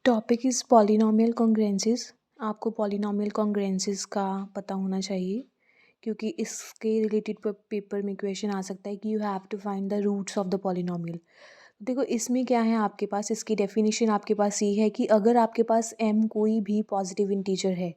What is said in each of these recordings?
Topic is polynomial कॉन्ग्रुएंसेस। आपको polynomial कॉन्ग्रुएंसेस का पता होना चाहिए क्योंकि इसके रिलेटेड पेपर में क्वेश्चन आ सकता है कि you have to find the roots of the polynomial. देखो इसमें क्या है, आपके पास इसकी डेफिनेशन आपके पास ये है कि अगर आपके पास m कोई भी पॉजिटिव इंटीजर है,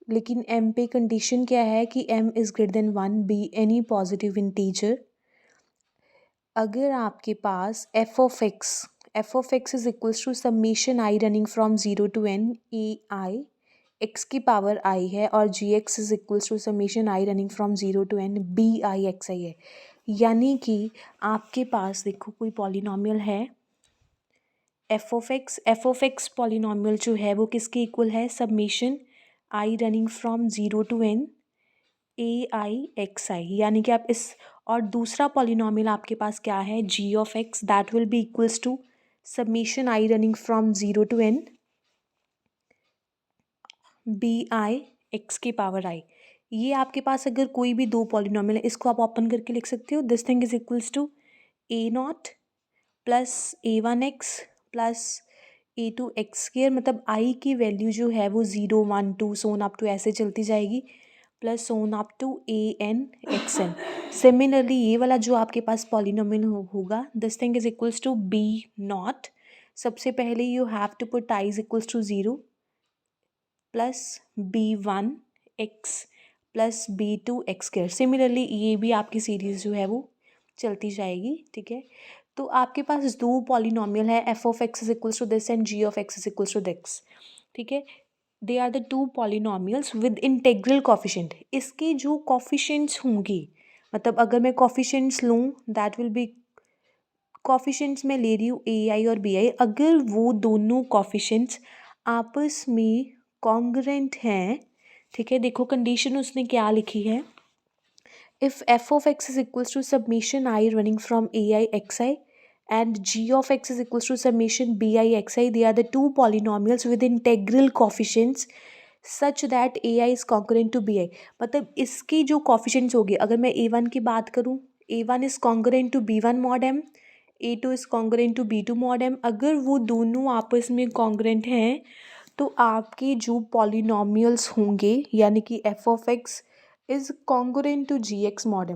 लेकिन m पे कंडीशन क्या है कि m is greater than 1 be any positive integer. अगर आपके पास f of x is equals to summation i running from 0 to n a i x की पावर i है और g x is equals to summation i running from 0 to n b i x i है, यानी कि आपके पास देखो कोई polynomial है f of x पॉलिनॉमियल जो है वो किसके इक्वल है, summation i running from 0 to n a i x i, यानी कि आप इस और दूसरा पॉलिनॉमियल आपके पास क्या है, g of x that will be equals to summation i running from 0 to n b i x की पावर आई। ये आपके पास अगर कोई भी दो पॉलिनॉमियल है, इसको आप ओपन करके लिख सकते हो। This thing is equals to a naught plus a1x plus a2x square, मतलब आई की वैल्यू जो है वो 0 1 2 सोन अप टू ऐसे चलती जाएगी plus so on up to an(xn). Similarly ये वाला जो आपके पास पॉलिनोमियल होगा, this thing is equals to b naught. सबसे पहले you have to put i is equals to 0 plus b1x plus b2x square. Similarly ये भी आपकी सीरीज जो है वो चलती जाएगी, ठीक है। तो आपके पास दो पॉलिनोमियल है, f of x is equals to this and g of x is equals to this, ठीक है। They are the two polynomials with integral coefficient. इसके जो कॉफिशेंट्स होंगे, मतलब अगर मैं कॉफिशेंट्स लूँ दैट विल बी, कॉफिशेंट्स मैं ले रही हूँ ए आई और बी आई, अगर वो दोनों कॉफिशेंट्स आपस में कॉन्ग्रुएंट हैं, ठीक है। देखो कंडीशन उसने क्या लिखी है, if f of x is equals to summation i running from a i x i and g of x is equals to summation bi xi, they are the two polynomials with integral coefficients such that ai is congruent to bi। मतलब इसकी जो coefficients होगी, अगर मैं a1 की बात करूँ, a1 is congruent to b1 mod m, a2 is congruent to b2 mod m। अगर वो दोनों आपस में congruent हैं तो आपके जो polynomials होंगे, यानी कि f of x is congruent to g x mod,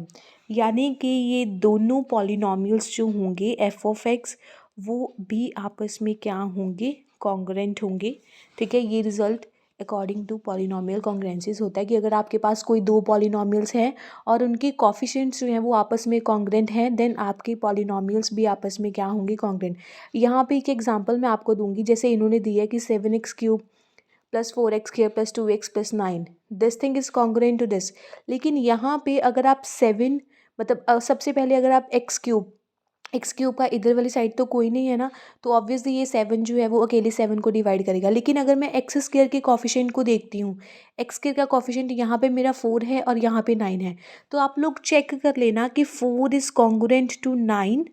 यानी कि ये दोनों पॉलिनॉमियल्स जो होंगे एफ ऑफ एक्स वो भी आपस में क्या होंगे, कॉन्ग्रुएंट होंगे, ठीक है। ये रिजल्ट अकॉर्डिंग टू पॉलिनॉमियल कॉन्ग्रुएंसीज होता है कि अगर आपके पास कोई दो पॉलिनॉमियल्स हैं और उनके कॉफिशिएंट्स जो हैं वो आपस में कॉन्ग्रुएंट हैं, देन आपके पॉलिनॉमियल्स भी आपस में क्या होंगे, कॉन्ग्रुएंट। यहाँ पे एक एग्जांपल मैं आपको दूंगी, जैसे इन्होंने दिया है कि 7x³ plus 4x² plus 2x plus 9, this thing is congruent to this. लेकिन यहाँ पे अगर आप 7, मतलब सबसे पहले अगर आप x³ का इधर वाली साइड तो कोई नहीं है ना, तो ऑब्वियसली ये 7 जो है वो अकेले 7 को डिवाइड करेगा। लेकिन अगर मैं x² के कॉफिशेंट को देखती हूँ, x² का कॉफिशेंट यहाँ पे मेरा 4 है और यहाँ पे 9 है, तो आप लोग चेक कर लेना कि 4 इज़ कॉन्ग्रुएंट टू 9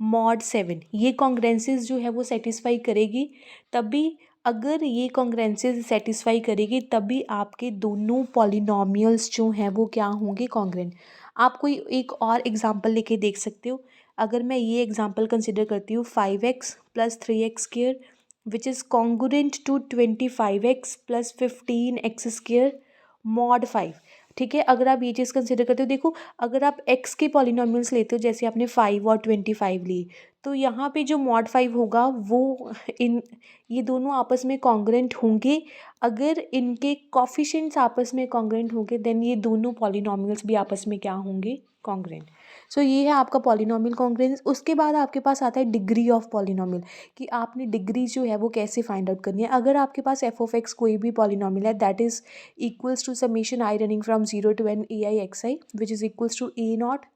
मॉड 7। ये कॉन्ग्रुएंसीज जो है वो सेटिस्फाई करेगी, तभी अगर ये कॉन्ग्रुएंसीज सेटिस्फाई करेगी तभी आपके दोनों पॉलिनॉमियल्स जो हैं वो क्या होंगे, कॉन्ग्रुएंट। आप कोई एक और एग्जांपल लेके देख सकते हो। अगर मैं ये एग्जांपल कंसिडर करती हूँ 5x plus 3x square which is congruent to 25x plus 15x square mod 5, ठीक है। अगर आप ये चीज़ कंसिडर करते हो, देखो अगर आप x के पॉलिनॉमियल्स लेते हो, जैसे आपने 5 और 25 लिए, तो यहाँ पे जो मॉड 5 होगा वो ये दोनों आपस में कॉन्ग्रुएंट होंगे। अगर इनके कॉफिशिएंट्स आपस में कॉन्ग्रुएंट होंगे देन ये दोनों पॉलिनॉमियल्स भी आपस में क्या होंगे, कॉन्ग्रुएंट। सो ये है आपका पॉलिनॉमियल कॉन्ग्रुएंस। उसके बाद आपके पास आता है डिग्री ऑफ पॉलिनॉमियल, कि आपने डिग्री जो है वो कैसे फाइंड आउट करनी है। अगर आपके पास एफ ऑफ एक्स कोई भी पॉलिनॉमियल है that is equals to summation i running from 0 to n a i x i which is equals to a naught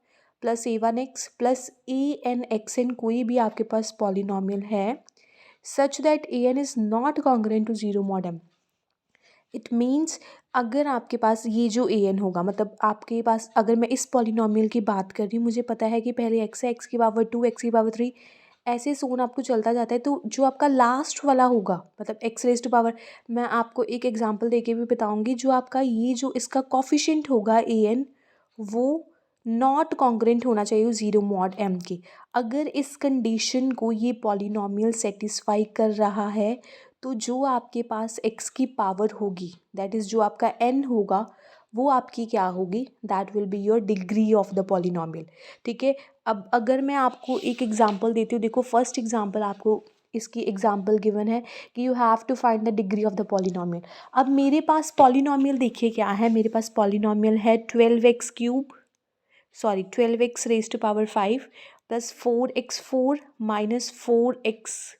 plus a1x plus an(xn), कोई भी आपके पास पॉलिनॉमियल है such that an is not congruent to 0 mod m। It means अगर आपके पास ये जो an होगा, मतलब आपके पास अगर मैं इस पॉलिनॉमियल की बात कर रही हूँ, मुझे पता है कि पहले x है, x की पावर 2, x की पावर 3, ऐसे सोन आपको चलता जाता है। तो जो आपका लास्ट वाला होगा, मतलब x रेज़ टू पावर, मैं आपको एक एग्जांपल देके भी बताऊंगी, जो आपका ये जो इसका कॉफिशिएंट होगा an वो नॉट कॉन्ग्रुएंट होना चाहिए 0 mod m के। अगर इस कंडीशन को ये पॉलिनॉमियल सेटिस्फाई कर रहा है तो जो आपके पास x की पावर होगी, दैट इज़ जो आपका n होगा, वो आपकी क्या होगी, that will be your degree of the polynomial. ठीक है, अब अगर मैं आपको एक एग्जांपल देती हूँ, देखो फर्स्ट एग्जांपल आपको इसकी एग्जांपल गिवन है कि you have to find the degree of the polynomial. अब मेरे पास पॉलिनॉमियल देखिए क्या है, मेरे पास पॉलिनॉमियल है 12x raise to power 5 plus 4x4 minus 4x,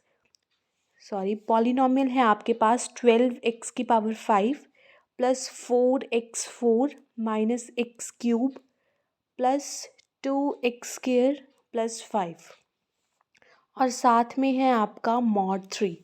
polynomial है आपके पास 12x की power 5 plus 4x4 minus x cube plus 2x² plus 5, और साथ में है आपका मॉड 3।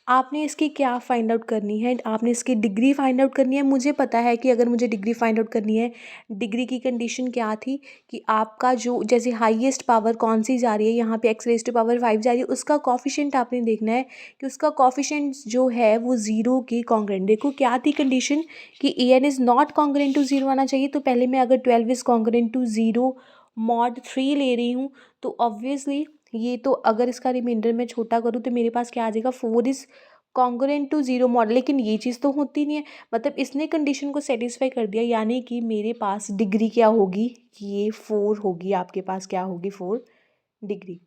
आपने इसकी क्या फाइंड आउट करनी है, आपने इसकी डिग्री फाइंड आउट करनी है। मुझे पता है कि अगर मुझे डिग्री फाइंड आउट करनी है, डिग्री की कंडीशन क्या थी कि आपका जो जैसे हाईएस्ट पावर कौन सी जा रही है, यहाँ पे x रेज टू पावर 5 जा रही है, उसका कॉफिशेंट आपने देखना है कि उसका कॉफिशेंट जो है वो ज़ीरो के कॉन्ग्रेंट। देखो क्या थी कंडीशन कि an is not congruent to zero आना चाहिए, तो पहले मैं अगर 12 is congruent to zero mod 3 ले रही हूँ, तो ऑब्वियसली ये तो अगर इसका रिमाइंडर मैं छोटा करूँ तो मेरे पास क्या आ जाएगा, 4 is congruent to zero mod. लेकिन ये चीज़ तो होती नहीं है, मतलब इसने कंडीशन को सेटिस्फाई कर दिया, यानी कि मेरे पास डिग्री क्या होगी, ये 4 होगी, आपके पास क्या होगी, 4 डिग्री।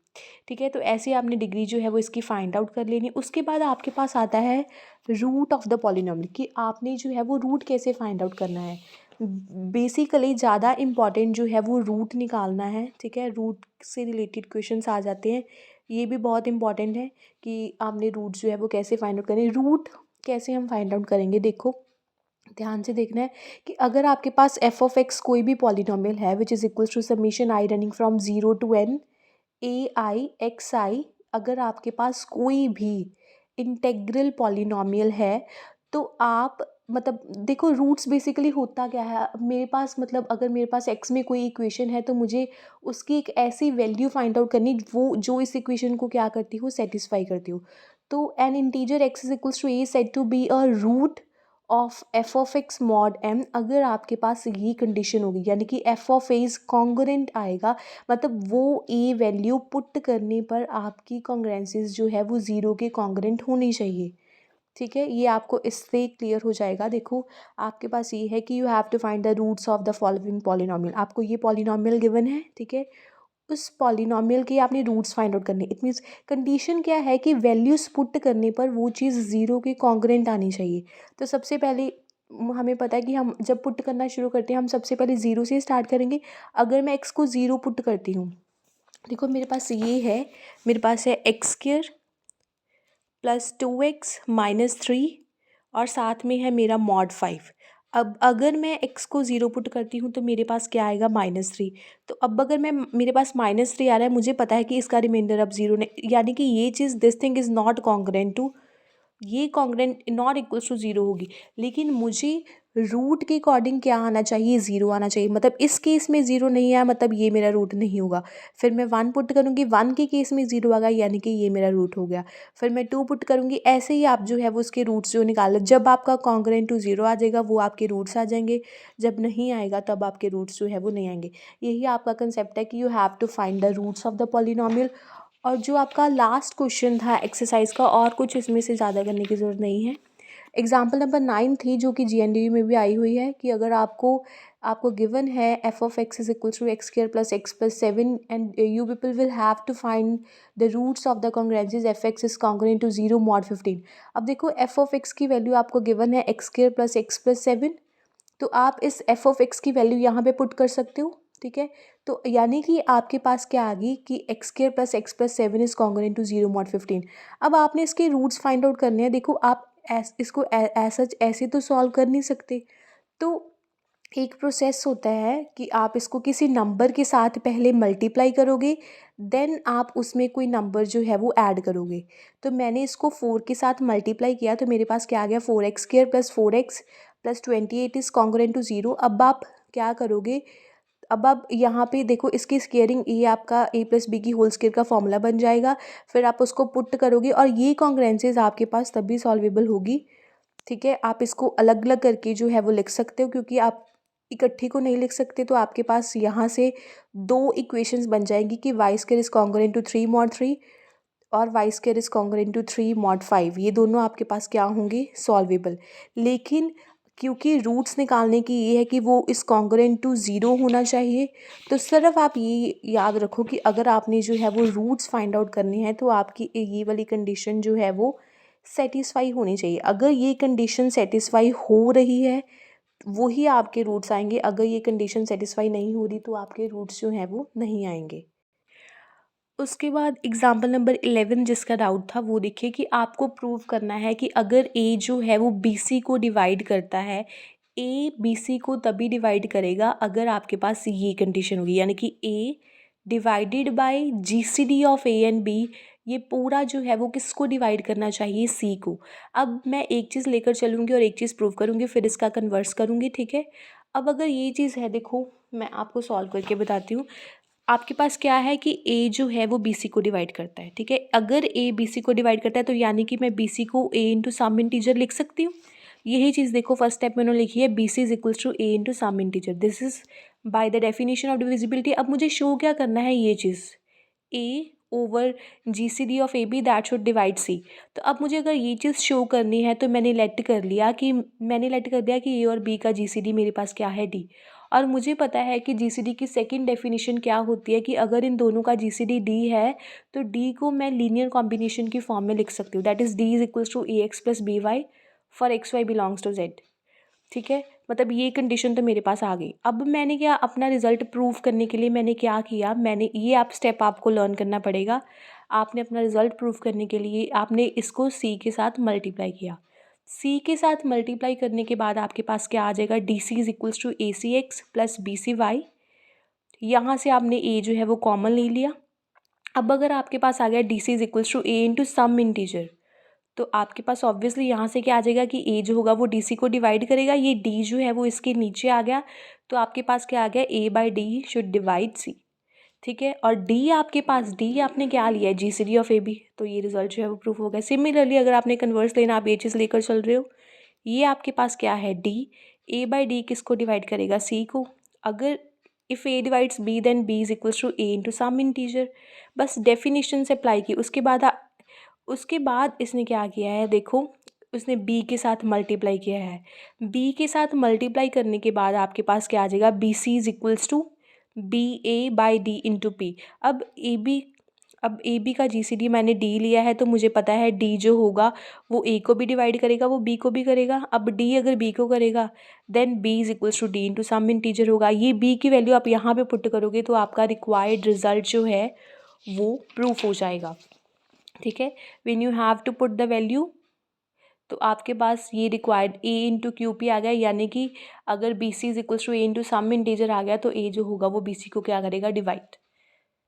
ठीक है, तो ऐसे आपने डिग्री जो है वो इसकी फाइंड आउट कर लेनी। उसके बाद आपके पास आता है रूट ऑफ द पॉलिनॉमियल, कि आपने जो है वो रूट कैसे फाइंड आउट करना है। बेसिकली ज़्यादा इम्पॉर्टेंट जो है वो रूट निकालना है। ठीक है, रूट से रिलेटेड क्वेश्चंस आ जाते हैं, ये भी बहुत इंपॉर्टेंट है कि आपने रूट जो है वो कैसे फाइंड आउट करें। रूट कैसे हम फाइंड आउट करेंगे, देखो ध्यान से देखना है कि अगर आपके पास एफ ऑफ एक्स कोई भी पॉलिनॉमियल है which is equal to summation i running from 0 to n ai अगर आपके पास कोई भी इंटेग्रल पॉलिनॉमियल है, तो आप मतलब देखो रूट्स बेसिकली होता क्या है, अब मेरे पास मतलब अगर मेरे पास x में कोई इक्वेशन है तो मुझे उसकी एक ऐसी वैल्यू फाइंड आउट करनी वो जो इस इक्वेशन को क्या करती हो, सेटिस्फाई करती हो। तो an integer x is equals to a said to be a root of f of x mod m, अगर आपके पास ये कंडीशन होगी यानी कि f of a is congruent आएगा, मतलब वो ए वैल्यू पुट करने पर आपकी कॉन्ग्रुएंसीज जो है वो ज़ीरो के कॉन्ग्रुएंट होनी चाहिए। ठीक है, ये आपको इससे क्लियर हो जाएगा। देखो आपके पास ये है कि you have to find the roots of the following polynomial, आपको ये पॉलिनॉमियल गिवन है। ठीक है, उस पॉलिनॉमियल के आपने रूट्स फाइंड आउट करने, इट मीन्स कंडीशन क्या है कि वैल्यूज पुट करने पर वो चीज़ ज़ीरो के कॉन्ग्रुएंट आनी चाहिए। तो सबसे पहले हमें पता है कि हम जब पुट करना शुरू करते हैं हम सबसे पहले ज़ीरो से स्टार्ट करेंगे। अगर मैं एक्स को ज़ीरो पुट करती हूँ, देखो मेरे पास ये है, मेरे पास है x² प्लस 2x माइनस 3 और साथ में है मेरा मॉड 5। अब अगर मैं x को ज़ीरो पुट करती हूँ तो मेरे पास क्या आएगा, -3। तो अब अगर मैं मेरे पास -3 आ रहा है, मुझे पता है कि इसका रिमाइंडर अब ज़ीरो नहीं, यानी कि ये चीज़ this thing is not congruent to, ये congruent not equals to zero होगी। लेकिन मुझे रूट के अकॉर्डिंग क्या आना चाहिए, ज़ीरो आना चाहिए। मतलब इस केस में ज़ीरो नहीं आया, मतलब ये मेरा रूट नहीं होगा। फिर मैं 1 पुट करूँगी, 1 के केस में ज़ीरो आ गया, यानी कि ये मेरा रूट हो गया। फिर मैं 2 पुट करूँगी, ऐसे ही आप जो है वो उसके रूट्स जो निकाल, जब आपका कॉन्ग्रुएंट टू ज़ीरो आ जाएगा वो आपके रूट्स आ जाएंगे, जब नहीं आएगा तब आपके रूट्स जो है वो नहीं आएंगे। यही आपका कंसेप्ट है कि you have to find the roots of the polynomial. और जो आपका लास्ट क्वेश्चन था एक्सरसाइज का, और कुछ इसमें से ज़्यादा करने की ज़रूरत नहीं है। एग्जाम्पल नंबर 9 थी जो कि GNDU में भी आई हुई है कि अगर आपको गिवन है f of x is equal to x² plus x plus 7 and you people will have to find the roots of the congruences f x is congruent to 0 mod 15। अब देखो एफ ऑफ एक्स की value आपको given है x² plus x plus 7, तो आप इस f of x की value यहाँ पे पुट कर सकते हो। ठीक है, तो यानी कि आपके पास क्या आ गई कि x² plus x plus 7 is congruent to 0 mod 15। अब आपने इसके रूट्स फाइंड आउट करने हैं। देखो आप इसको ऐसे तो सॉल्व कर नहीं सकते, तो एक प्रोसेस होता है कि आप इसको किसी नंबर के साथ पहले मल्टीप्लाई करोगे, देन आप उसमें कोई नंबर जो है वो ऐड करोगे। तो मैंने इसको 4 के साथ मल्टीप्लाई किया तो मेरे पास क्या आ गया, 4x² plus 4x plus 28 is congruent to 0। अब आप क्या करोगे, अब आप यहाँ पे देखो इसकी स्केयरिंग, ये आपका a प्लस बी की होल स्केयर का फॉर्मूला बन जाएगा। फिर आप उसको पुट करोगे और ये कॉन्ग्रुएंसीज आपके पास तभी सॉल्वेबल होगी। ठीक है, आप इसको अलग अलग करके जो है वो लिख सकते हो, क्योंकि आप इकट्ठी को नहीं लिख सकते। तो आपके पास यहाँ से 2 इक्वेशंस बन जाएंगी कि y² is congruent to 3 mod 3 और y square is congruent to 3 mod 5, ये दोनों आपके पास क्या होंगे, सॉल्वेबल। लेकिन क्योंकि रूट्स निकालने की ये है कि वो इस कॉन्ग्रुएंट टू 0 होना चाहिए, तो सिर्फ आप ये याद रखो कि अगर आपने जो है वो रूट्स फाइंड आउट करने हैं तो आपकी ये वाली कंडीशन जो है वो सेटिस्फाई होनी चाहिए। अगर ये कंडीशन सेटिस्फाई हो रही है वही आपके रूट्स आएंगे, अगर ये कंडीशन सेटिस्फाई नहीं हो रही तो आपके रूट्स जो हैं वो नहीं आएंगे। उसके बाद एग्जाम्पल नंबर 11 जिसका डाउट था वो देखिए कि आपको प्रूव करना है कि अगर ए जो है वो बी सी को डिवाइड करता है, ए बी सी को तभी डिवाइड करेगा अगर आपके पास ये कंडीशन होगी, यानी कि a divided by g c d of a and b, ये पूरा जो है वो किसको डिवाइड करना चाहिए, सी को। अब मैं एक चीज़ लेकर चलूँगी और एक चीज़ प्रूव करूँगी, फिर इसका कन्वर्स करूँगी, ठीक है। अब अगर ये चीज़ है, देखो मैं आपको सॉल्व करके बताती हूँ। आपके पास क्या है कि ए जो है वो बी सी को डिवाइड करता है, ठीक है। अगर ए बी सी को डिवाइड करता है तो यानी कि मैं बी सी को ए इंटू सम इंटीजर लिख सकती हूँ। यही चीज़ देखो फर्स्ट स्टेप में उन्होंने लिखी है, b c is equals to A into some integer, this is by the definition of divisibility. अब मुझे शो क्या करना है, ये चीज़ a over g c d of a b that should divide c. तो अब मुझे अगर ये चीज़ शो करनी है तो मैंने लेट कर दिया कि ए और बी का जी सी डी मेरे पास क्या है, डी। और मुझे पता है कि जी सी डी की सेकेंड डेफिनेशन क्या होती है कि अगर इन दोनों का जी सी डी डी है तो डी को मैं लीनियर कॉम्बिनेशन की फॉर्म में लिख सकती हूँ, that is d is equals to a x plus b y for x y belongs to z, ठीक है। मतलब ये कंडीशन तो मेरे पास आ गई। अब मैंने क्या, अपना रिजल्ट प्रूव करने के लिए मैंने क्या किया, मैंने ये आप स्टेप आपको लर्न करना पड़ेगा। आपने अपना रिजल्ट प्रूव करने के लिए आपने इसको सी के साथ मल्टीप्लाई किया। सी के साथ मल्टीप्लाई करने के बाद आपके पास क्या आ जाएगा, d c is equals to a c x plus b c y. यहाँ से आपने ए जो है वो कॉमन ले लिया। अब अगर आपके पास आ गया d c is equals to A into some integer, तो आपके पास ऑब्वियसली यहाँ से क्या आ जाएगा कि ए जो होगा वो डी सी को डिवाइड करेगा, ये डी जो है वो इसके नीचे आ गया, तो आपके पास क्या आ गया, ए बाई डी शुड डिवाइड सी, ठीक है। और डी आपके पास, डी आपने क्या लिया है, g c d of a b, तो ये रिजल्ट जो है वो प्रूफ हो गया। सिमिलरली अगर आपने कन्वर्स लेना, आप ये चीज़ लेकर चल रहे हो, ये आपके पास क्या है, डी, ए बाई डी किसको डिवाइड करेगा, सी को। अगर if A divides B then B is equals to A into some integer, बस डेफिनेशन से अप्लाई की। उसके बाद इसने क्या किया है, देखो उसने b के साथ मल्टीप्लाई किया है। b के साथ मल्टीप्लाई करने के बाद आपके पास क्या आ जाएगा, b c is equals to b a by d into p. अब ए बी का जी सी डी मैंने d लिया है, तो मुझे पता है d जो होगा वो a को भी डिवाइड करेगा, वो b को भी करेगा। अब d अगर b को करेगा then b is equals to d into some integer होगा। ये b की वैल्यू आप यहाँ पे पुट करोगे तो आपका रिक्वायर्ड रिजल्ट जो है वो प्रूफ हो जाएगा, ठीक है। When you have to put the value, तो आपके पास ये required a into q p आ गया, यानी कि अगर b c is equals to A into some integer आ गया तो ए जो होगा वो बी सी को क्या करेगा, डिवाइड।